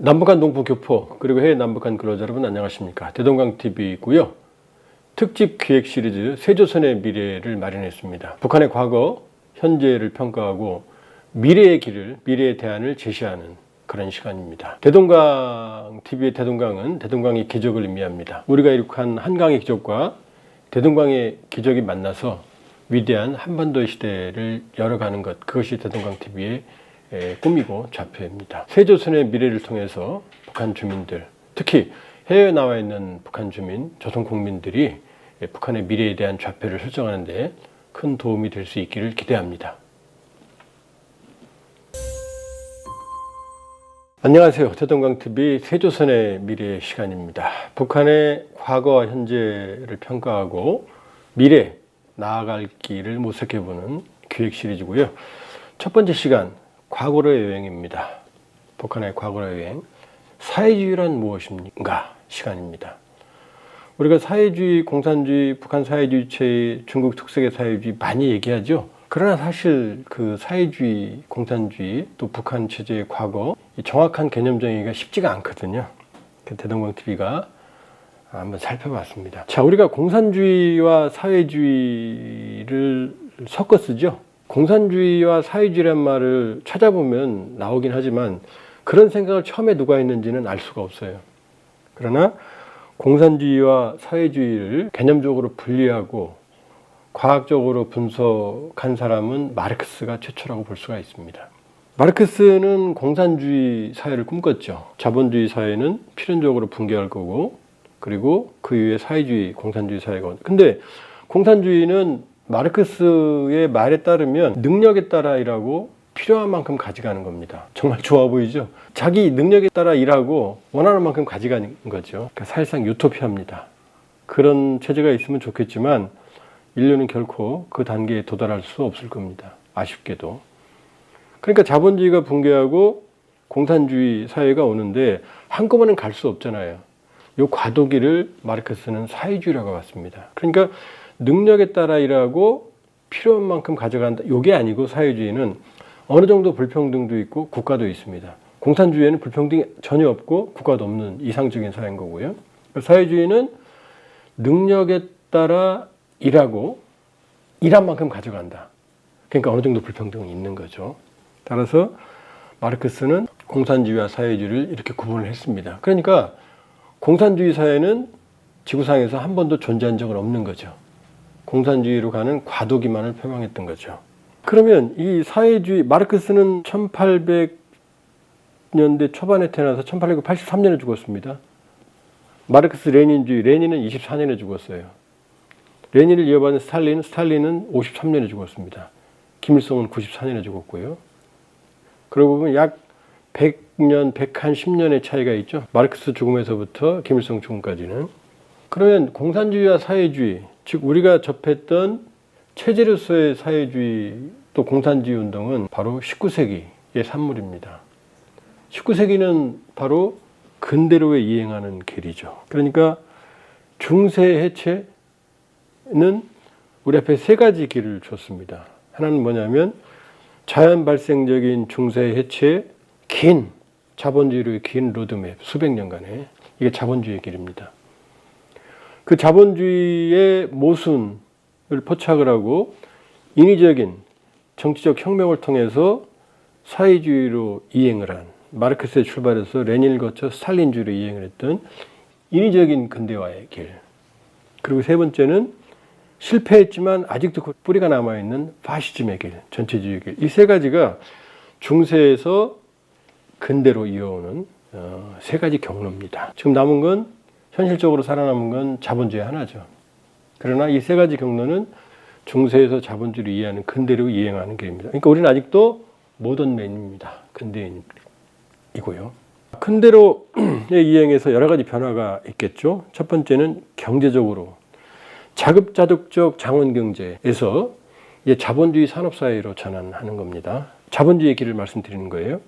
남북한 동포 교포 그리고 해외 남북한 근로자 여러분 안녕하십니까. 대동강TV이고요. 특집 기획 시리즈 세조선의 미래를 마련했습니다. 북한의 과거, 현재를 평가하고 미래의 길을, 미래의 대안을 제시하는 그런 시간입니다. 대동강TV의 대동강은 대동강의 기적을 의미합니다. 우리가 이룩한 한강의 기적과 대동강의 기적이 만나서 위대한 한반도의 시대를 열어가는 것, 그것이 대동강TV의 꿈이고 좌표입니다. 세조선의 미래를 통해서 북한 주민들, 특히 해외에 나와 있는 북한 주민, 조선 국민들이 북한의 미래에 대한 좌표를 설정하는 데 큰 도움이 될 수 있기를 기대합니다. 안녕하세요. 대동강TV 세조선의 미래 시간입니다. 북한의 과거와 현재를 평가하고 미래, 나아갈 길을 모색해보는 기획 시리즈고요. 첫 번째 시간, 과거로의 여행입니다. 북한의 과거로의 여행. 사회주의란 무엇인가 시간입니다. 우리가 사회주의, 공산주의, 북한 사회주의체의 중국 특색의 사회주의 많이 얘기하죠. 그러나 사실 그 사회주의, 공산주의, 또 북한 체제의 과거 정확한 개념 정의가 쉽지가 않거든요. 대동강TV가 한번 살펴봤습니다. 자, 우리가 공산주의와 사회주의를 섞어 쓰죠. 공산주의와 사회주의란 말을 찾아보면 나오긴 하지만 그런 생각을 처음에 누가 했는지는 알 수가 없어요. 그러나 공산주의와 사회주의를 개념적으로 분리하고 과학적으로 분석한 사람은 마르크스가 최초라고 볼 수가 있습니다. 마르크스는 공산주의 사회를 꿈꿨죠. 자본주의 사회는 필연적으로 붕괴할 거고, 그리고 그 이후에 사회주의, 공산주의 사회가. 근데 공산주의는 마르크스의 말에 따르면 능력에 따라 일하고 필요한 만큼 가져가는 겁니다. 정말 좋아 보이죠? 자기 능력에 따라 일하고 원하는 만큼 가져가는 거죠. 그러니까 사실상 유토피아입니다. 그런 체제가 있으면 좋겠지만 인류는 결코 그 단계에 도달할 수 없을 겁니다. 아쉽게도. 그러니까 자본주의가 붕괴하고 공산주의 사회가 오는데 한꺼번에 갈 수 없잖아요. 이 과도기를 마르크스는 사회주의라고 봤습니다. 그러니까 능력에 따라 일하고 필요한 만큼 가져간다. 이게 아니고 사회주의는 어느 정도 불평등도 있고 국가도 있습니다. 공산주의에는 불평등이 전혀 없고 국가도 없는 이상적인 사회인 거고요. 사회주의는 능력에 따라 일하고 일한 만큼 가져간다. 그러니까 어느 정도 불평등이 있는 거죠. 따라서 마르크스는 공산주의와 사회주의를 이렇게 구분을 했습니다. 그러니까 공산주의 사회는 지구상에서 한 번도 존재한 적은 없는 거죠. 공산주의로 가는 과도기만을 표방했던 거죠. 그러면 이 사회주의, 마르크스는 1800년대 초반에 태어나서 1883년에 죽었습니다. 마르크스 레닌주의, 레닌은 24년에 죽었어요. 레닌을 이어받은 스탈린은 53년에 죽었습니다. 김일성은 94년에 죽었고요. 그러고 보면 약 100년, 110년의 차이가 있죠. 마르크스 죽음에서부터 김일성 죽음까지는. 그러면 공산주의와 사회주의, 즉 우리가 접했던 체제로서의 사회주의 또 공산주의 운동은 바로 19세기의 산물입니다. 19세기는 바로 근대로에 이행하는 길이죠. 그러니까 중세 해체는 우리 앞에 세 가지 길을 줬습니다. 하나는 뭐냐면 자연 발생적인 중세 해체, 긴 자본주의로의 긴 로드맵, 수백 년간의 이게 자본주의의 길입니다. 그 자본주의의 모순을 포착을 하고 인위적인 정치적 혁명을 통해서 사회주의로 이행을 한, 마르크스에 출발해서 레닌을 거쳐 스탈린주의로 이행을 했던 인위적인 근대화의 길. 그리고 세 번째는 실패했지만 아직도 그 뿌리가 남아있는 파시즘의 길, 전체주의의 길. 이 세 가지가 중세에서 근대로 이어오는 세 가지 경로입니다. 지금 남은 건 현실적으로 살아남은 건 자본주의 하나죠. 그러나 이 세 가지 경로는 중세에서 자본주의를 이해하는 근대로 이행하는 길입니다. 그러니까 우리는 아직도 모던맨입니다. 근대인이고요. 근대로의 이행에서 여러 가지 변화가 있겠죠. 첫 번째는 경제적으로 자급자족적 장원경제에서 이제 자본주의 산업사회로 전환하는 겁니다. 자본주의의 길을 말씀드리는 거예요.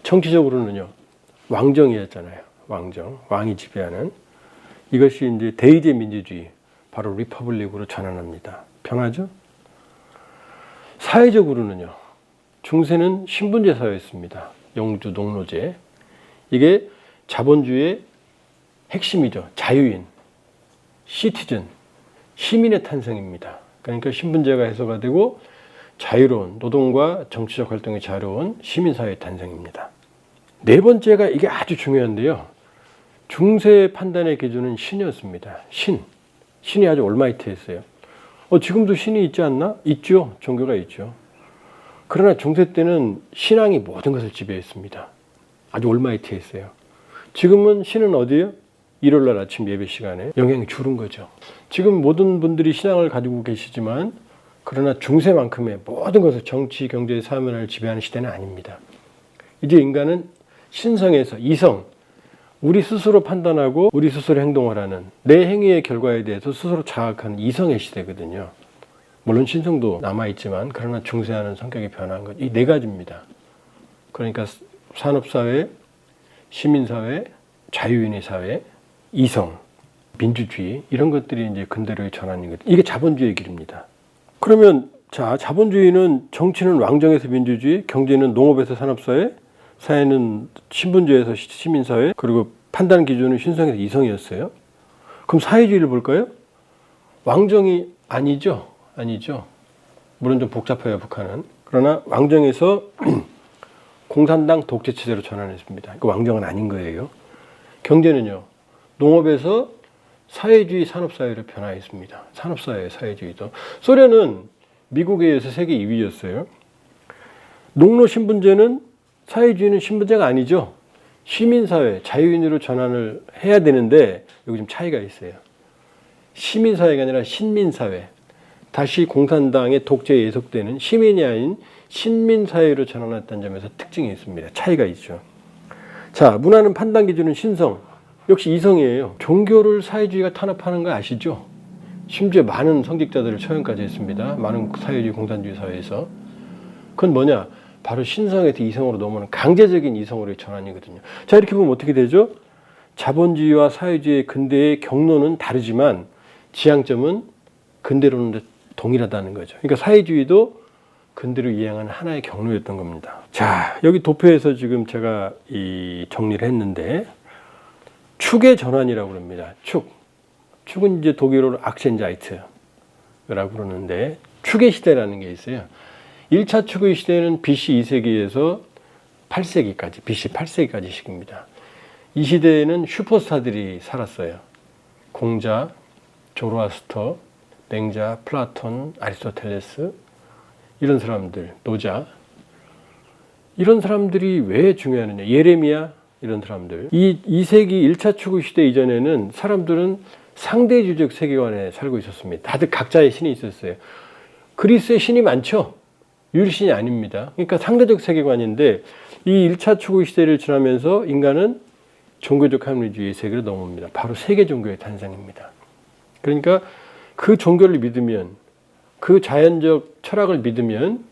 정치적으로는요, 왕정이었잖아요. 왕이 지배하는. 이것이 이제 대의제 민주주의, 바로 리퍼블릭으로 전환합니다. 변하죠? 사회적으로는요, 중세는 신분제 사회였습니다. 영주, 농노제. 이게 자본주의의 핵심이죠. 자유인, 시티즌, 시민의 탄생입니다. 그러니까 신분제가 해소가 되고 자유로운 노동과 정치적 활동이 자유로운 시민사회의 탄생입니다. 네 번째가 이게 아주 중요한데요. 중세의 판단의 기준은 신이었습니다. 신이 아주 올마이트했어요. 지금도 신이 있지 않나? 있죠. 종교가 있죠. 그러나 중세 때는 신앙이 모든 것을 지배했습니다. 아주 올마이트했어요. 지금은 신은 어디예요? 일요일날 아침 예배 시간에 영향이 줄은 거죠. 지금 모든 분들이 신앙을 가지고 계시지만 그러나 중세만큼의 모든 것을 정치, 경제, 사회문화를 지배하는 시대는 아닙니다. 이제 인간은 신성에서 이성, 우리 스스로 판단하고 우리 스스로 행동을 하는 내 행위의 결과에 대해서 스스로 자각하는 이성의 시대거든요. 물론 신성도 남아있지만 그러나 중세하는 성격이 변한 것. 이 네 가지입니다. 그러니까 산업사회, 시민사회, 자유인의 사회, 이성, 민주주의 이런 것들이 이제 근대로의 전환이거든요. 이게 자본주의의 길입니다. 그러면 자본주의는 정치는 왕정에서 민주주의, 경제는 농업에서 산업사회, 사회는 신분제에서 시민사회, 그리고 판단 기준은 신성에서 이성이었어요. 그럼 사회주의를 볼까요? 왕정이 아니죠. 물론 좀 복잡해요, 북한은. 그러나 왕정에서 공산당 독재체제로 전환했습니다. 그 왕정은 아닌 거예요. 경제는요. 농업에서 사회주의 산업사회로 변화했습니다. 산업사회, 사회주의도. 소련은 미국에 의해서 세계 2위였어요. 농노신분제는 사회주의는 신분제가 아니죠. 시민사회, 자유인으로 전환을 해야 되는데 여기 좀 차이가 있어요. 시민사회가 아니라 신민사회. 다시 공산당의 독재에 예속되는 시민이 아닌 신민사회로 전환했다는 점에서 특징이 있습니다. 차이가 있죠. 자, 문화는 판단 기준은 신성. 역시 이성이에요. 종교를 사회주의가 탄압하는 거 아시죠? 심지어 많은 성직자들을 처형까지 했습니다. 많은 사회주의, 공산주의 사회에서. 그건 뭐냐? 바로 신성에서 이성으로 넘어오는 강제적인 이성으로의 전환이거든요. 자, 이렇게 보면 어떻게 되죠? 자본주의와 사회주의의 근대의 경로는 다르지만 지향점은 근대로는 동일하다는 거죠. 그러니까 사회주의도 근대로 이행하는 하나의 경로였던 겁니다. 자, 여기 도표에서 지금 제가 정리를 했는데 축의 전환이라고 그럽니다. 축은 이제 독일어로 악센자이트라고 그러는데 축의 시대라는 게 있어요. 1차 축의 시대는 BC 2세기에서 8세기까지, BC 8세기까지 시기입니다. 이 시대에는 슈퍼스타들이 살았어요. 공자, 조로아스터, 맹자, 플라톤, 아리스토텔레스 이런 사람들, 노자 이런 사람들이 왜 중요하느냐. 예레미야 이런 사람들. 이 2세기 1차 축의 시대 이전에는 사람들은 상대주의적 세계관에 살고 있었습니다. 다들 각자의 신이 있었어요. 그리스의 신이 많죠. 유일신이 아닙니다. 그러니까 상대적 세계관인데 이 1차 축의 시대를 지나면서 인간은 종교적 합리주의 세계로 넘어옵니다. 바로 세계 종교의 탄생입니다. 그러니까 그 종교를 믿으면 그 자연적 철학을 믿으면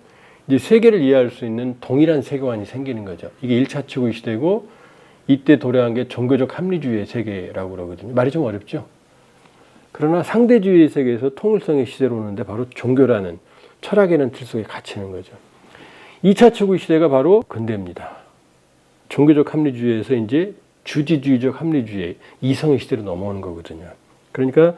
이제 세계를 이해할 수 있는 동일한 세계관이 생기는 거죠. 이게 1차 축의 시대고 이때 도래한 게 종교적 합리주의의 세계라고 그러거든요. 말이 좀 어렵죠? 그러나 상대주의의 세계에서 통일성의 시대로 오는데 바로 종교라는 철학이라는 틀 속에 갇히는 거죠. 2차 축의 시대가 바로 근대입니다. 종교적 합리주의에서 이제 주지주의적 합리주의, 이성의 시대로 넘어오는 거거든요. 그러니까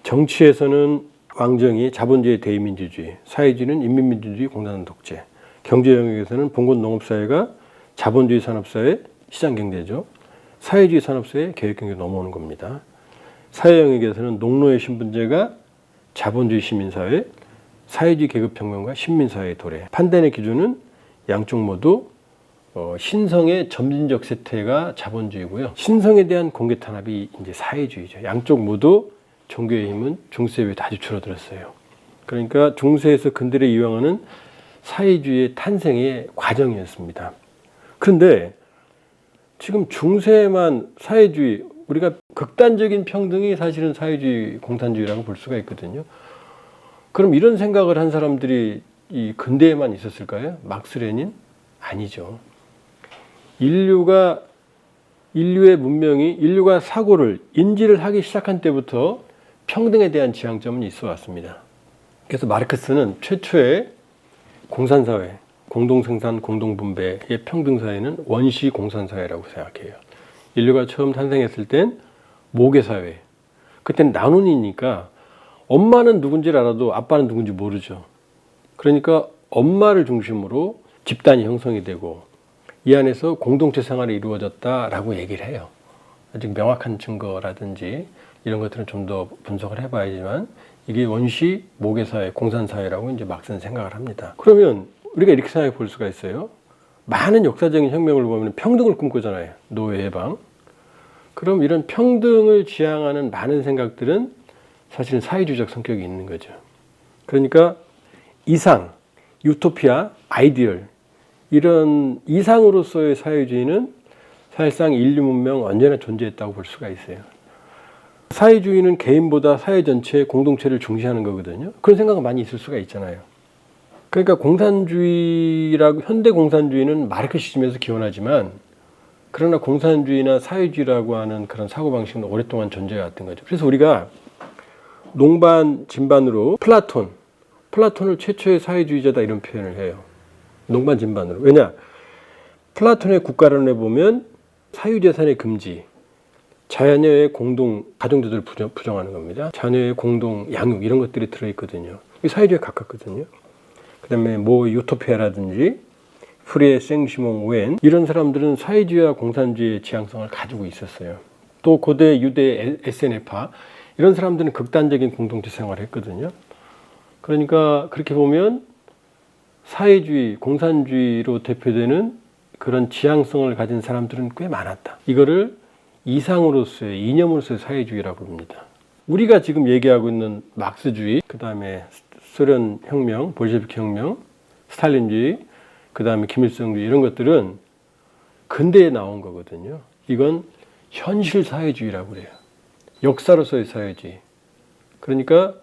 정치에서는 왕정이 자본주의 대의민주주의, 사회주의는 인민민주주의 공산당 독재, 경제 영역에서는 봉건 농업사회가 자본주의 산업사회, 시장경제죠. 사회주의 산업사회, 계획경제로 넘어오는 겁니다. 사회 영역에서는 농노의 신분제가 자본주의 시민사회, 사회주의 계급혁명과 신민사회의 도래. 판단의 기준은 양쪽 모두 신성의 점진적 쇠퇴가 자본주의고요. 신성에 대한 공개 탄압이 이제 사회주의죠. 양쪽 모두 종교의 힘은 중세에 비해 아주 줄어들었어요. 그러니까 중세에서 근대를 이용하는 사회주의의 탄생의 과정이었습니다. 그런데 지금 중세에만 사회주의, 우리가 극단적인 평등이 사실은 사회주의, 공산주의라고 볼 수가 있거든요. 그럼 이런 생각을 한 사람들이 이 근대에만 있었을까요? 막스 레닌? 아니죠. 인류의 문명이, 인류가 사고를, 인지를 하기 시작한 때부터 평등에 대한 지향점은 있어 왔습니다. 그래서 마르크스는 최초의 공산사회, 공동생산, 공동분배의 평등사회는 원시 공산사회라고 생각해요. 인류가 처음 탄생했을 땐 모계사회. 그때는 나눈이니까 엄마는 누군지를 알아도 아빠는 누군지 모르죠. 그러니까 엄마를 중심으로 집단이 형성이 되고 이 안에서 공동체 생활이 이루어졌다라고 얘기를 해요. 아직 명확한 증거라든지 이런 것들은 좀 더 분석을 해봐야지만 이게 원시 모계사회, 공산사회라고 이제 막상 생각을 합니다. 그러면 우리가 이렇게 생각해 볼 수가 있어요. 많은 역사적인 혁명을 보면 평등을 꿈꾸잖아요. 노예 해방. 그럼 이런 평등을 지향하는 많은 생각들은 사실은 사회주의적 성격이 있는 거죠. 그러니까 이상, 유토피아, 아이디얼 이런 이상으로서의 사회주의는 사실상 인류 문명 언제나 존재했다고 볼 수가 있어요. 사회주의는 개인보다 사회 전체 공동체를 중시하는 거거든요. 그런 생각은 많이 있을 수가 있잖아요. 그러니까 공산주의라고 현대 공산주의는 마르크시즘에서 기원하지만 그러나 공산주의나 사회주의라고 하는 그런 사고방식은 오랫동안 존재해왔던 거죠. 그래서 우리가 농반, 진반으로 플라톤을 최초의 사회주의자다 이런 표현을 해요. 농반, 진반으로. 왜냐? 플라톤의 국가론에 보면 사유재산의 금지, 자녀의 공동, 가정제도를 부정하는 겁니다. 자녀의 공동 양육 이런 것들이 들어있거든요. 이게 사회주의에 가깝거든요. 그 다음에 유토피아라든지 프리에 생시몽 오웬 이런 사람들은 사회주의와 공산주의의 지향성을 가지고 있었어요. 또 고대 유대 에세네파 이런 사람들은 극단적인 공동체 생활을 했거든요. 그러니까 그렇게 보면 사회주의, 공산주의로 대표되는 그런 지향성을 가진 사람들은 꽤 많았다. 이거를 이상으로서의, 이념으로서의 사회주의라고 합니다. 우리가 지금 얘기하고 있는 막스주의, 그 다음에 소련 혁명, 볼셰비키 혁명, 스탈린주의, 그 다음에 김일성주의 이런 것들은 근대에 나온 거거든요. 이건 현실 사회주의라고 그래요. 역사로서의 사회주의. 그러니까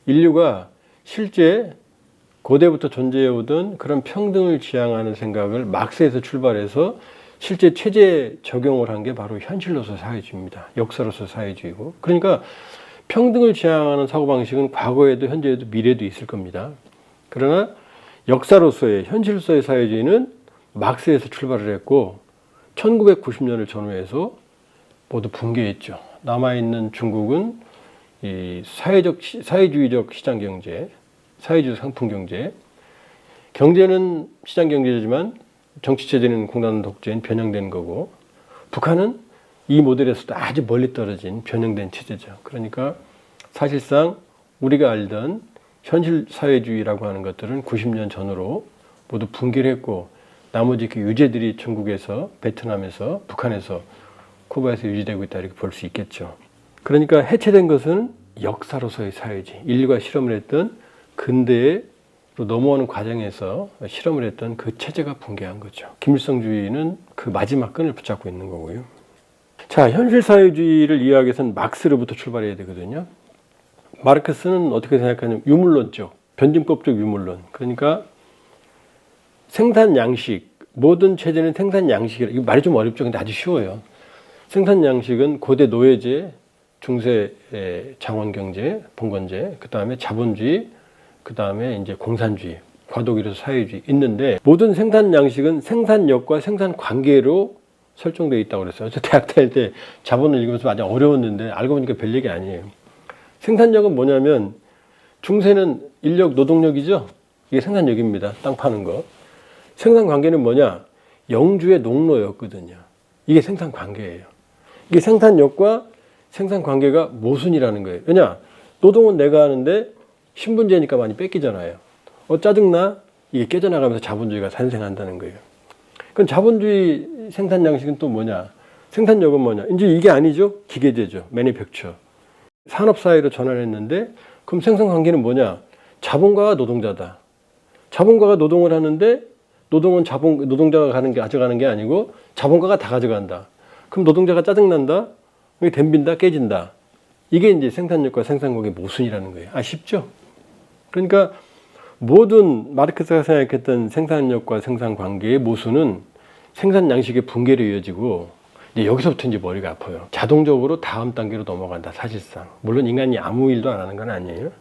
인류가 실제 고대부터 존재해오던 그런 평등을 지향하는 생각을 막스에서 출발해서 실제 체제에 적용을 한 게 바로 현실로서 사회주의입니다. 역사로서 사회주의고. 그러니까 평등을 지향하는 사고방식은 과거에도 현재에도 미래에도 있을 겁니다. 그러나 역사로서의 현실로서의 사회주의는 막스에서 출발을 했고 1990년을 전후해서 모두 붕괴했죠. 남아있는 중국은 이 사회주의적 시장경제, 사회주의 상품경제, 경제는 시장경제지만 정치체제는 공산 독재인 변형된 거고 북한은 이 모델에서도 아주 멀리 떨어진 변형된 체제죠. 그러니까 사실상 우리가 알던 현실 사회주의라고 하는 것들은 90년 전으로 모두 붕괴를 했고 나머지 그 유죄들이 중국에서, 베트남에서, 북한에서, 쿠바에서 유지되고 있다 이렇게 볼 수 있겠죠. 그러니까 해체된 것은 역사로서의 사회주의, 인류가 실험을 했던 근대로 넘어오는 과정에서 실험을 했던 그 체제가 붕괴한 거죠. 김일성주의는 그 마지막 끈을 붙잡고 있는 거고요. 자, 현실 사회주의를 이해하기 위해서는 막스로부터 출발해야 되거든요. 마르크스는 어떻게 생각하냐면 유물론적, 변증법적 유물론. 그러니까 생산 양식, 모든 체제는 생산 양식이라. 이거 말이 좀 어렵죠. 근데 아주 쉬워요. 생산 양식은 고대 노예제, 중세 장원경제, 봉건제, 그 다음에 자본주의, 그 다음에 이제 공산주의, 과도기로서 사회주의 있는데 모든 생산 양식은 생산력과 생산 관계로 설정되어 있다고 그랬어요. 저 대학 다닐 때 자본을 읽으면서 아주 어려웠는데 알고 보니까 별 얘기 아니에요. 생산력은 뭐냐면 중세는 인력, 노동력이죠. 이게 생산력입니다. 땅 파는 거. 생산 관계는 뭐냐? 영주의 농노였거든요. 이게 생산 관계예요. 이게 생산력과 생산 관계가 모순이라는 거예요. 왜냐? 노동은 내가 하는데 신분제니까 많이 뺏기잖아요. 짜증나? 이게 깨져나가면서 자본주의가 탄생한다는 거예요. 그럼 자본주의 생산 양식은 또 뭐냐? 생산력은 뭐냐? 이제 이게 아니죠? 기계제죠. 매니팩처. 산업사회로 전환했는데 그럼 생산 관계는 뭐냐? 자본가가 노동자다. 자본가가 노동을 하는데 노동은 노동자가 가져가는 게 아니고 자본가가 다 가져간다. 그럼 노동자가 짜증난다? 댐빈다? 깨진다. 이게 이제 생산력과 생산관계의 모순이라는 거예요. 아쉽죠? 그러니까 모든 마르크스가 생각했던 생산력과 생산관계의 모순은 생산 양식의 붕괴로 이어지고 이제 여기서부터 이제 머리가 아파요. 자동적으로 다음 단계로 넘어간다. 사실상. 물론 인간이 아무 일도 안 하는 건 아니에요.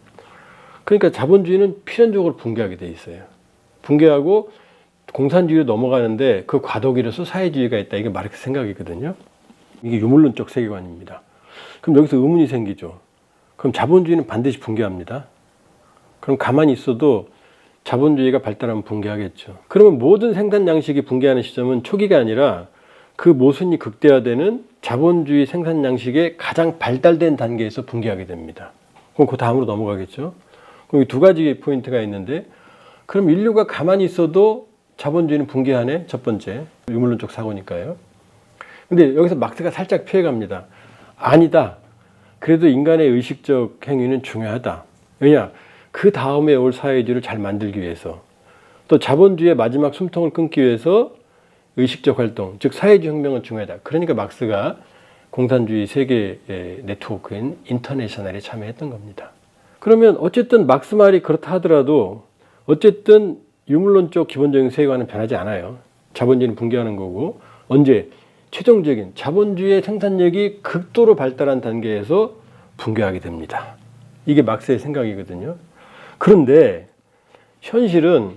그러니까 자본주의는 필연적으로 붕괴하게 돼 있어요. 붕괴하고 공산주의로 넘어가는데 그 과도기로서 사회주의가 있다. 이게 마르크스 생각이거든요. 이게 유물론적 세계관입니다. 그럼 여기서 의문이 생기죠. 그럼 자본주의는 반드시 붕괴합니다. 그럼 가만히 있어도 자본주의가 발달하면 붕괴하겠죠. 그러면 모든 생산 양식이 붕괴하는 시점은 초기가 아니라 그 모순이 극대화되는 자본주의 생산 양식의 가장 발달된 단계에서 붕괴하게 됩니다. 그럼 그 다음으로 넘어가겠죠. 그럼 두 가지 포인트가 있는데, 그럼 인류가 가만히 있어도 자본주의는 붕괴하네. 첫 번째 유물론적 사고니까요. 근데 여기서 막스가 살짝 피해갑니다. 아니다. 그래도 인간의 의식적 행위는 중요하다. 왜냐? 그 다음에 올 사회주의를 잘 만들기 위해서, 또 자본주의의 마지막 숨통을 끊기 위해서 의식적 활동, 즉 사회주의 혁명은 중요하다. 그러니까 막스가 공산주의 세계 네트워크인 인터내셔널에 참여했던 겁니다. 그러면 어쨌든 막스 말이 그렇다 하더라도 어쨌든 유물론적 기본적인 세계관은 변하지 않아요. 자본주의는 붕괴하는 거고, 언제? 최종적인 자본주의의 생산력이 극도로 발달한 단계에서 붕괴하게 됩니다. 이게 막스의 생각이거든요. 그런데 현실은,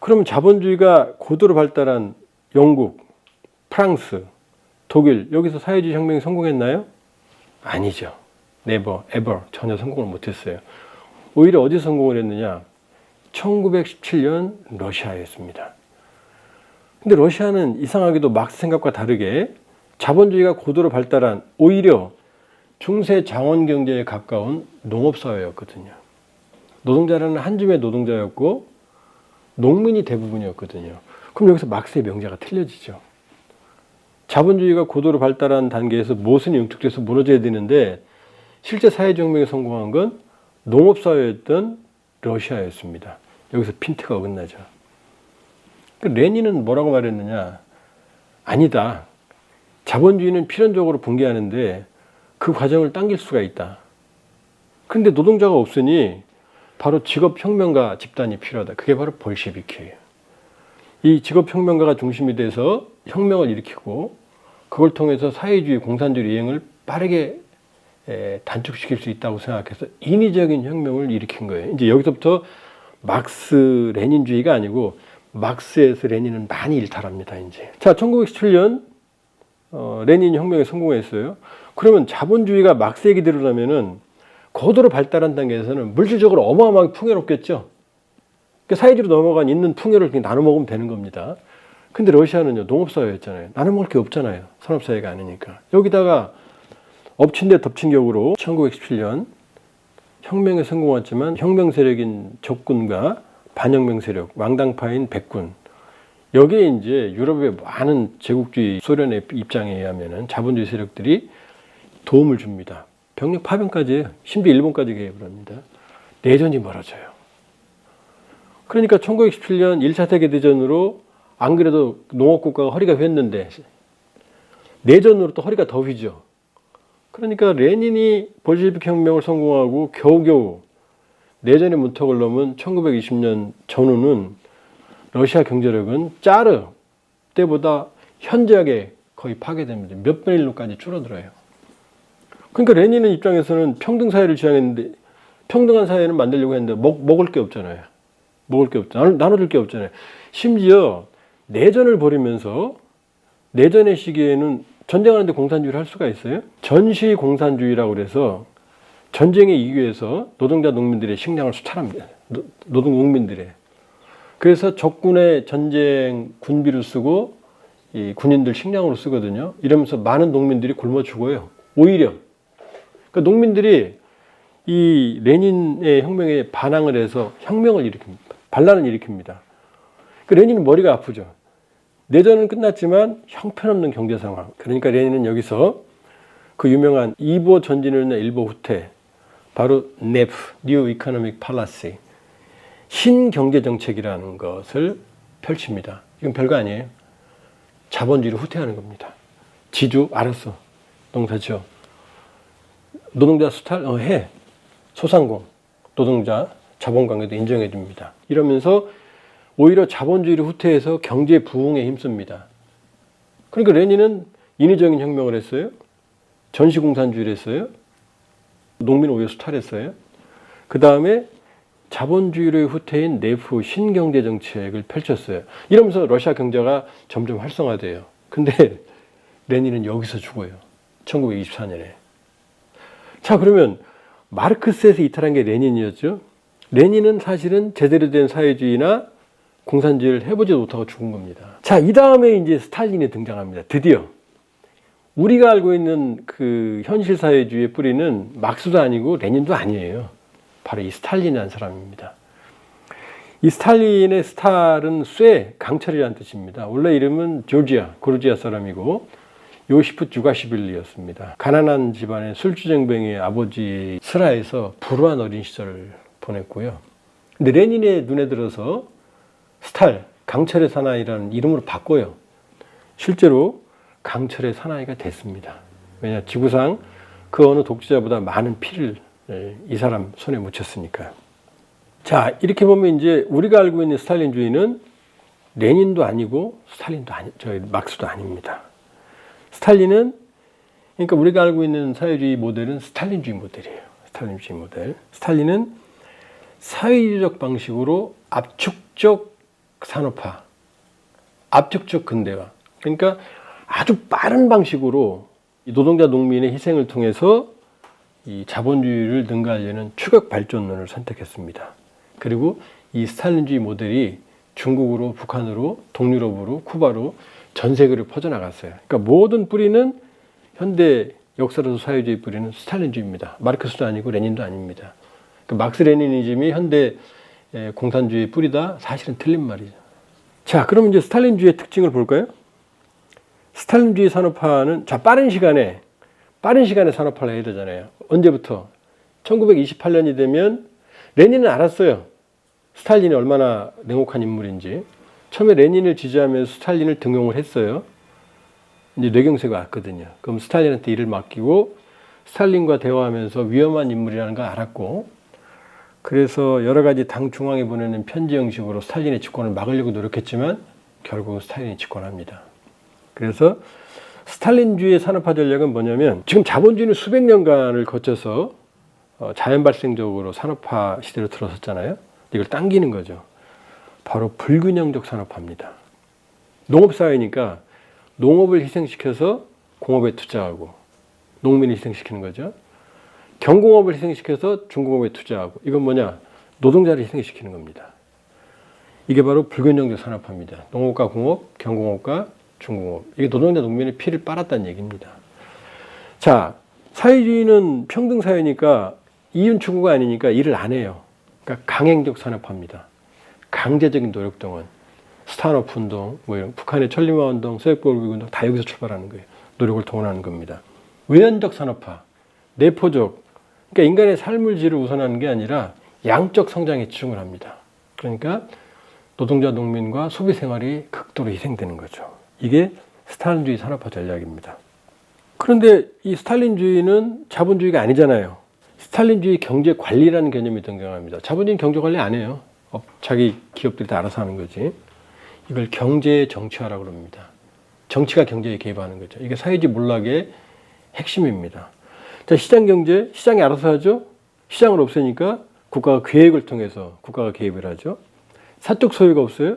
그럼 자본주의가 고도로 발달한 영국, 프랑스, 독일, 여기서 사회주의 혁명이 성공했나요? 아니죠. never, ever 전혀 성공을 못했어요. 오히려 어디서 성공을 했느냐? 1917년 러시아였습니다. 근데 러시아는 이상하게도 막스 생각과 다르게 자본주의가 고도로 발달한 오히려 중세 장원 경제에 가까운 농업사회였거든요. 노동자라는 한 줌의 노동자였고 농민이 대부분이었거든요. 그럼 여기서 막스의 명제가 틀려지죠. 자본주의가 고도로 발달한 단계에서 모순이 응축돼서 무너져야 되는데 실제 사회혁명에 성공한 건 농업사회였던 러시아였습니다. 여기서 핀트가 어긋나죠. 레닌은 뭐라고 말했느냐? 아니다. 자본주의는 필연적으로 붕괴하는데 그 과정을 당길 수가 있다. 그런데 노동자가 없으니 바로 직업혁명가 집단이 필요하다. 그게 바로 볼셰비키예요. 이 직업혁명가가 중심이 돼서 혁명을 일으키고 그걸 통해서 사회주의, 공산주의 이행을 빠르게 단축시킬 수 있다고 생각해서 인위적인 혁명을 일으킨 거예요. 이제 여기서부터 막스 레닌주의가 아니고 막스에서 레닌은 많이 일탈합니다. 이제 자, 1917년 레닌 혁명에 성공했어요. 그러면 자본주의가 막스의 기대로라면은 고도로 발달한 단계에서는 물질적으로 어마어마하게 풍요롭겠죠. 그러니까 사회주의로 넘어간 있는 풍요를 그냥 나눠 먹으면 되는 겁니다. 근데 러시아는요, 농업사회였잖아요. 나눠 먹을 게 없잖아요. 산업사회가 아니니까. 여기다가 엎친 데 덮친 격으로 1917년 혁명에 성공했지만 혁명 세력인 적군과 반혁명 세력, 왕당파인 백군, 여기에 이제 유럽의 많은 제국주의 소련의 입장에 의하면은 자본주의 세력들이 도움을 줍니다. 병력 파병까지 해요. 심지어 일본까지 개입을 합니다. 내전이 멀어져요. 그러니까 1917년 1차 세계대전으로 안 그래도 농업국가가 허리가 휘었는데 내전으로 또 허리가 더 휘죠. 그러니까 레닌이 볼셰비키 혁명을 성공하고 겨우겨우 내전의 문턱을 넘은 1920년 전후는 러시아 경제력은 짜르 때보다 현저하게 거의 파괴됩니다. 몇 분의 1로까지 줄어들어요. 그러니까 레닌의 입장에서는 평등사회를 지향했는데 평등한 사회는 만들려고 했는데 먹을 게 없잖아요. 먹을 게 없잖아요. 나눠줄 게 없잖아요. 심지어 내전을 벌이면서 내전의 시기에는 전쟁하는데 공산주의를 할 수가 있어요? 전시 공산주의라고 그래서 전쟁에 이기기 위해서 노동자 농민들의 식량을 수탈합니다. 노동 농민들의. 그래서 적군의 전쟁 군비를 쓰고 이 군인들 식량으로 쓰거든요. 이러면서 많은 농민들이 굶어 죽어요. 오히려. 그러니까 농민들이 이 레닌의 혁명에 반항을 해서 혁명을 일으킵니다. 반란을 일으킵니다. 그 레닌은 머리가 아프죠. 내전은 끝났지만 형편없는 경제 상황. 그러니까 레닌은 여기서 그 유명한 이보 전진을 일보 후퇴, 바로 NEP, New Economic Policy, 신경제정책이라는 것을 펼칩니다. 이건 별거 아니에요. 자본주의를 후퇴하는 겁니다. 지주, 알았어. 농사지어. 노동자 수탈? 해. 소상공, 노동자, 자본관계도 인정해 줍니다. 이러면서 오히려 자본주의를 후퇴해서 경제 부흥에 힘씁니다. 그러니까 레닌은 인위적인 혁명을 했어요. 전시공산주의를 했어요. 농민 오히려 수탈했어요. 그 다음에 자본주의의 후퇴인 내부 신경제 정책을 펼쳤어요. 이러면서 러시아 경제가 점점 활성화돼요. 근데 레닌은 여기서 죽어요. 1924년에. 자, 그러면 마르크스에서 이탈한 게 레닌이었죠. 레닌은 사실은 제대로 된 사회주의나 공산주의를 해보지 못하고 죽은 겁니다. 자, 이 다음에 이제 스탈린이 등장합니다. 드디어. 우리가 알고 있는 그 현실 사회주의의 뿌리는 막스도 아니고 레닌도 아니에요. 바로 이 스탈린이라는 사람입니다. 이 스탈린의 스탈은 쇠, 강철이라는 뜻입니다. 원래 이름은 고르지아 사람이고 요시프 주가시빌리였습니다. 가난한 집안의 술주정뱅이의 아버지 스라에서 불우한 어린 시절을 보냈고요. 근데 레닌의 눈에 들어서 스탈, 강철의 사나이라는 이름으로 바꿔요. 실제로 강철의 사나이가 됐습니다. 왜냐, 지구상 그 어느 독재자보다 많은 피를 이 사람 손에 묻혔으니까요. 자, 이렇게 보면 이제 우리가 알고 있는 스탈린주의는 레닌도 아니고 막스도 아닙니다. 스탈린은, 그러니까 우리가 알고 있는 사회주의 모델은 스탈린주의 모델이에요. 스탈린주의 모델. 스탈린은 사회주의적 방식으로 압축적 산업화, 압축적 근대화. 그러니까 아주 빠른 방식으로 노동자 농민의 희생을 통해서 이 자본주의를 능가하려는 추격 발전론을 선택했습니다. 그리고 이 스탈린주의 모델이 중국으로, 북한으로, 동유럽으로, 쿠바로 전 세계로 퍼져나갔어요. 그러니까 모든 뿌리는 현대 역사로서 사회주의 뿌리는 스탈린주의입니다. 마르크스도 아니고 레닌도 아닙니다. 그러니까 막스 레니니즘이 현대 공산주의의 뿌리다? 사실은 틀린 말이죠. 자, 그럼 이제 스탈린주의의 특징을 볼까요? 스탈린주의 산업화는 빠른 시간에 산업화를 해야 되잖아요. 언제부터? 1928년이 되면 레닌은 알았어요. 스탈린이 얼마나 냉혹한 인물인지. 처음에 레닌을 지지하면서 스탈린을 등용을 했어요. 이제 뇌경색이 왔거든요. 그럼 스탈린한테 일을 맡기고 스탈린과 대화하면서 위험한 인물이라는 걸 알았고, 그래서 여러 가지 당 중앙에 보내는 편지 형식으로 스탈린의 집권을 막으려고 노력했지만 결국 스탈린이 집권합니다. 그래서 스탈린주의의 산업화 전략은 뭐냐면, 지금 자본주의는 수백 년간을 거쳐서 자연 발생적으로 산업화 시대로 들어섰잖아요. 이걸 당기는 거죠. 바로 불균형적 산업화입니다. 농업사회니까 농업을 희생시켜서 공업에 투자하고, 농민을 희생시키는 거죠. 경공업을 희생시켜서 중공업에 투자하고, 이건 뭐냐? 노동자를 희생시키는 겁니다. 이게 바로 불균형적 산업화입니다. 농업과 공업, 경공업과 중공업. 이게 노동자 농민의 피를 빨았다는 얘기입니다. 자, 사회주의는 평등사회니까 이윤 추구가 아니니까 일을 안 해요. 그러니까 강행적 산업화입니다. 강제적인 노력 동원, 스타트업 운동, 북한의 천리마 운동, 소액보복 운동 다 여기서 출발하는 거예요. 노력을 동원하는 겁니다. 외연적 산업화, 내포적, 그러니까 인간의 삶을 질을 우선하는 게 아니라 양적 성장에 집중을 합니다. 그러니까 노동자 농민과 소비 생활이 극도로 희생되는 거죠. 이게 스탈린주의 산업화 전략입니다. 그런데 이 스탈린주의는 자본주의가 아니잖아요. 스탈린주의 경제 관리라는 개념이 등장합니다. 자본주의는 경제 관리 안 해요. 자기 기업들이 다 알아서 하는 거지. 이걸 경제 정치화라고 합니다. 정치가 경제에 개입하는 거죠. 이게 사회주의 몰락의 핵심입니다. 자, 시장 경제, 시장이 알아서 하죠. 시장을 없애니까 국가가 계획을 통해서 국가가 개입을 하죠. 사적 소유가 없어요.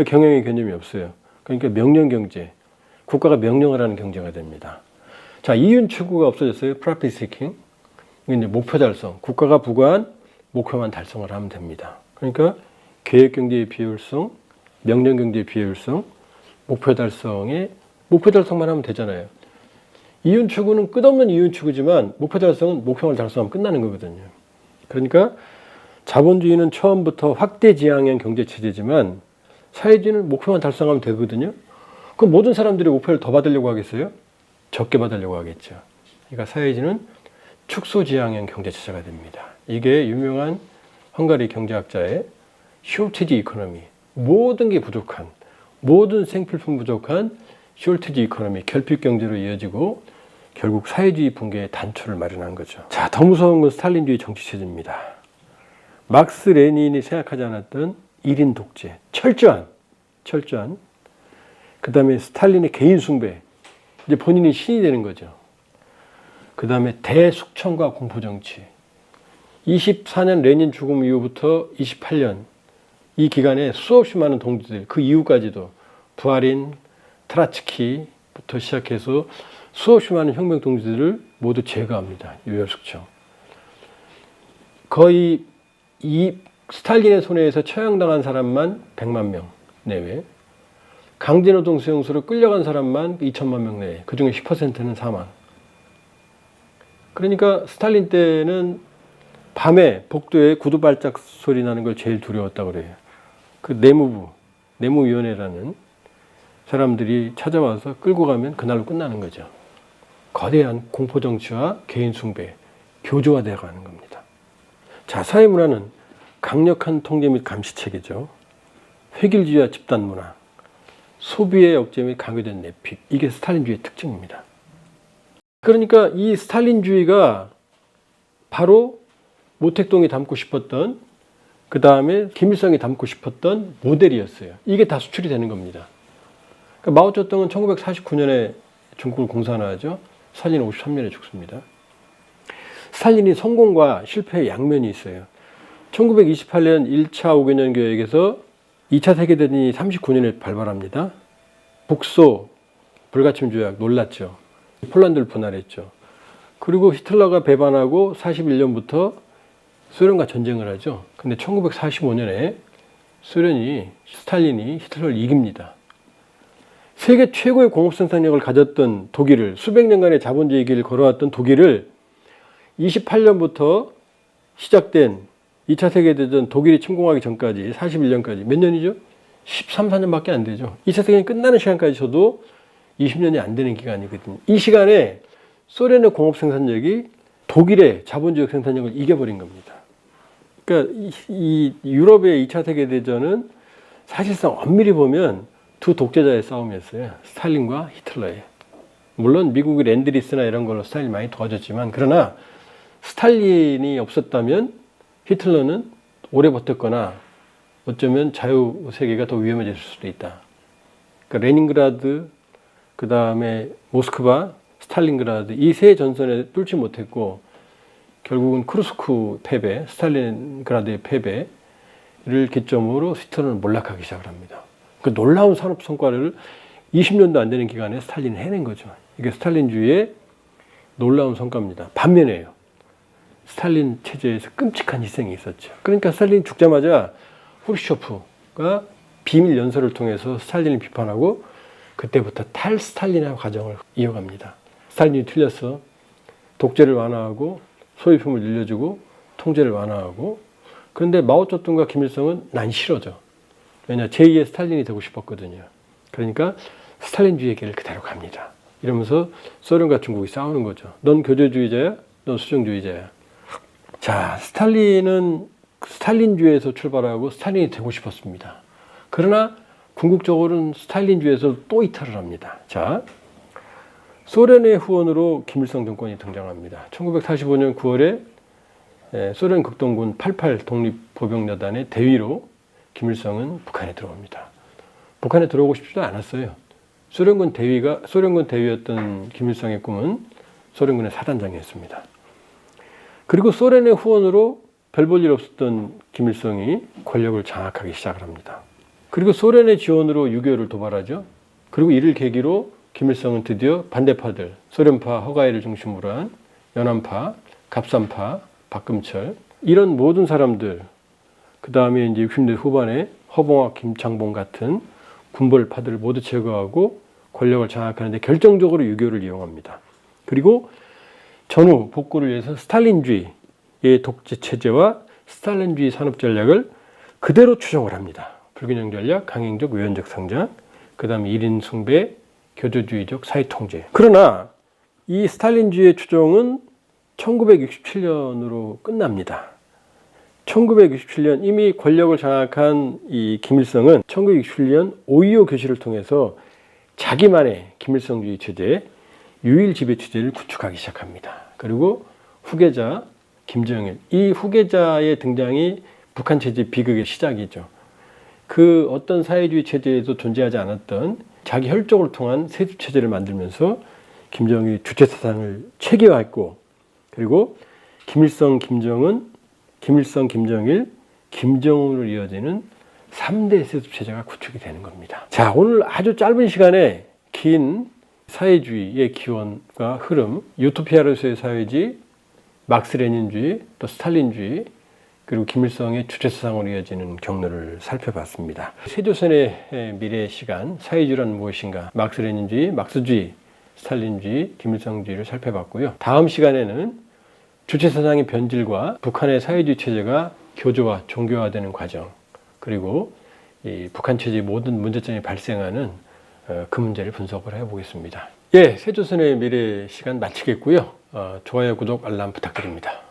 경영의 개념이 없어요. 그러니까 명령 경제, 국가가 명령을 하는 경제가 됩니다. 자, 이윤 추구가 없어졌어요. profit seeking. 이제 목표 달성, 국가가 부과한 목표만 달성을 하면 됩니다. 그러니까 계획 경제의 비효율성, 명령 경제의 비효율성, 목표 달성만 하면 되잖아요. 이윤 추구는 끝없는 이윤 추구지만 목표 달성은 목표만 달성하면 끝나는 거거든요. 그러니까 자본주의는 처음부터 확대 지향형 경제 체제지만 사회주의는 목표만 달성하면 되거든요. 그럼 모든 사람들이 목표를 더 받으려고 하겠어요? 적게 받으려고 하겠죠. 그러니까 사회주의는 축소 지향형 경제 체제가 됩니다. 이게 유명한 헝가리 경제학자의 쇼티지 이코노미, 모든 게 부족한, 모든 생필품 부족한 쇼티지 이코노미, 결핍 경제로 이어지고 결국 사회주의 붕괴의 단초를 마련한 거죠. 자, 더 무서운 건 스탈린주의 정치체제입니다. 막스 레닌이 생각하지 않았던 1인 독재, 철저한. 그 다음에 스탈린의 개인 숭배, 이제 본인이 신이 되는 거죠. 그 다음에 대숙청과 공포정치. 24년 레닌 죽음 이후부터 28년 이 기간에 수없이 많은 동지들, 그 이후까지도 부하린, 트라츠키부터 시작해서 수없이 많은 혁명 동지들을 모두 제거합니다. 유혈숙청. 거의 이 스탈린의 손에서 처형당한 사람만 100만 명 내외, 강제노동 수용소로 끌려간 사람만 2천만 명 내외, 그 중에 10%는 사망. 그러니까 스탈린 때는 밤에 복도에 구두 발짝 소리 나는 걸 제일 두려웠다고 그래요. 그 내무위원회라는 사람들이 찾아와서 끌고 가면 그날로 끝나는 거죠. 거대한 공포정치와 개인 숭배, 교조화되어 가는 겁니다. 자, 사회문화는 강력한 통제 및 감시 체계죠. 획일주의와 집단문화, 소비의 억제 및 강요된 내픽, 이게 스탈린주의의 특징입니다. 그러니까 이 스탈린주의가 바로 모택동이 담고 싶었던, 그 다음에 김일성이 담고 싶었던 모델이었어요. 이게 다 수출이 되는 겁니다. 그러니까 마오쩌둥은 1949년에 중국을 공산화하죠. 스탈린은 53년에 죽습니다. 스탈린이 성공과 실패의 양면이 있어요. 1928년 1차 5개년 계획에서 2차 세계대전이 39년에 발발합니다. 북소 불가침 조약 놀랐죠. 폴란드를 분할했죠. 그리고 히틀러가 배반하고 41년부터 소련과 전쟁을 하죠. 근데 1945년에 스탈린이 히틀러를 이깁니다. 세계 최고의 공업 생산력을 가졌던 독일을, 수백 년간의 자본주의 길을 걸어왔던 독일을 28년부터 시작된 2차 세계대전 독일이 침공하기 전까지 41년까지 몇 년이죠? 13, 14년밖에 안 되죠. 2차 세계대전이 끝나는 시간까지 저도 20년이 안 되는 기간이거든요. 이 시간에 소련의 공업 생산력이 독일의 자본주의 생산력을 이겨버린 겁니다. 그러니까 이 유럽의 2차 세계대전은 사실상 엄밀히 보면 두 독재자의 싸움이었어요. 스탈린과 히틀러의. 물론 미국의 랜드리스나 이런 걸로 스탈린이 많이 도와줬지만, 그러나 스탈린이 없었다면 히틀러는 오래 버텼거나 어쩌면 자유세계가 더 위험해졌을 수도 있다. 그러니까 레닌그라드, 그 다음에 모스크바, 스탈린그라드 이 세 전선에 뚫지 못했고 결국은 크루스크 패배, 스탈린그라드의 패배를 기점으로 히틀러는 몰락하기 시작을 합니다. 그 놀라운 산업 성과를 20년도 안 되는 기간에 스탈린이 해낸 거죠. 이게 스탈린주의의 놀라운 성과입니다. 반면에요, 스탈린 체제에서 끔찍한 희생이 있었죠. 그러니까 스탈린이 죽자마자 후르쇼프가 비밀 연설을 통해서 스탈린을 비판하고 그때부터 탈스탈린화 과정을 이어갑니다. 스탈린이 틀렸어. 독재를 완화하고 소유품을 늘려주고 통제를 완화하고. 그런데 마오쩌둥과 김일성은 난 싫어져. 왜냐, 제2의 스탈린이 되고 싶었거든요. 그러니까 스탈린주의의 길을 그대로 갑니다. 이러면서 소련과 중국이 싸우는 거죠. 넌 교조주의자야? 넌 수정주의자야? 자, 스탈린은 스탈린주의에서 출발하고 스탈린이 되고 싶었습니다. 그러나 궁극적으로는 스탈린주의에서 또 이탈을 합니다. 자, 소련의 후원으로 김일성 정권이 등장합니다. 1945년 9월에 소련 극동군 88 독립보병여단의 대위로 김일성은 북한에 들어옵니다. 북한에 들어오고 싶지도 않았어요. 소련군 대위였던 김일성의 꿈은 소련군의 사단장이었습니다. 그리고 소련의 후원으로 별 볼 일 없었던 김일성이 권력을 장악하기 시작을 합니다. 그리고 소련의 지원으로 6.25를 도발하죠. 그리고 이를 계기로 김일성은 드디어 반대파들, 소련파 허가일을 중심으로 한 연안파, 갑산파, 박금철 이런 모든 사람들, 그 다음에 이제 60년대 후반에 허봉학, 김창봉 같은 군벌파들을 모두 제거하고 권력을 장악하는데 결정적으로 6.25를 이용합니다. 그리고 전후 복구를 위해서 스탈린주의의 독재 체제와 스탈린주의 산업 전략을 그대로 추종을 합니다. 불균형 전략, 강행적, 외연적 성장, 그 다음에 1인 숭배, 교조주의적 사회 통제. 그러나 이 스탈린주의의 추종은 1967년으로 끝납니다. 1967년 이미 권력을 장악한 이 김일성은 1967년 5.25 교실을 통해서 자기만의 김일성주의 체제, 유일 지배 체제를 구축하기 시작합니다. 그리고 후계자 김정일, 이 후계자의 등장이 북한 체제 비극의 시작이죠. 그 어떤 사회주의 체제에도 존재하지 않았던 자기 혈족을 통한 세습 체제를 만들면서 김정일이 주체 사상을 체계화했고, 그리고 김일성, 김정은 김일성, 김정일, 김정은으로 이어지는 3대 세습 체제가 구축이 되는 겁니다. 자, 오늘 아주 짧은 시간에 긴 사회주의의 기원과 흐름, 유토피아로서의 사회주의, 막스 레닌주의, 또 스탈린주의, 그리고 김일성의 주체사상으로 이어지는 경로를 살펴봤습니다. 세조선의 미래의 시간, 사회주의란 무엇인가, 막스 레닌주의, 막스주의, 스탈린주의, 김일성주의를 살펴봤고요. 다음 시간에는 주체사상의 변질과 북한의 사회주의 체제가 교조화, 종교화되는 과정, 그리고 이 북한 체제의 모든 문제점이 발생하는 그 문제를 분석을 해보겠습니다. 예, 세조선의 미래 시간 마치겠고요. 좋아요, 구독, 알람 부탁드립니다.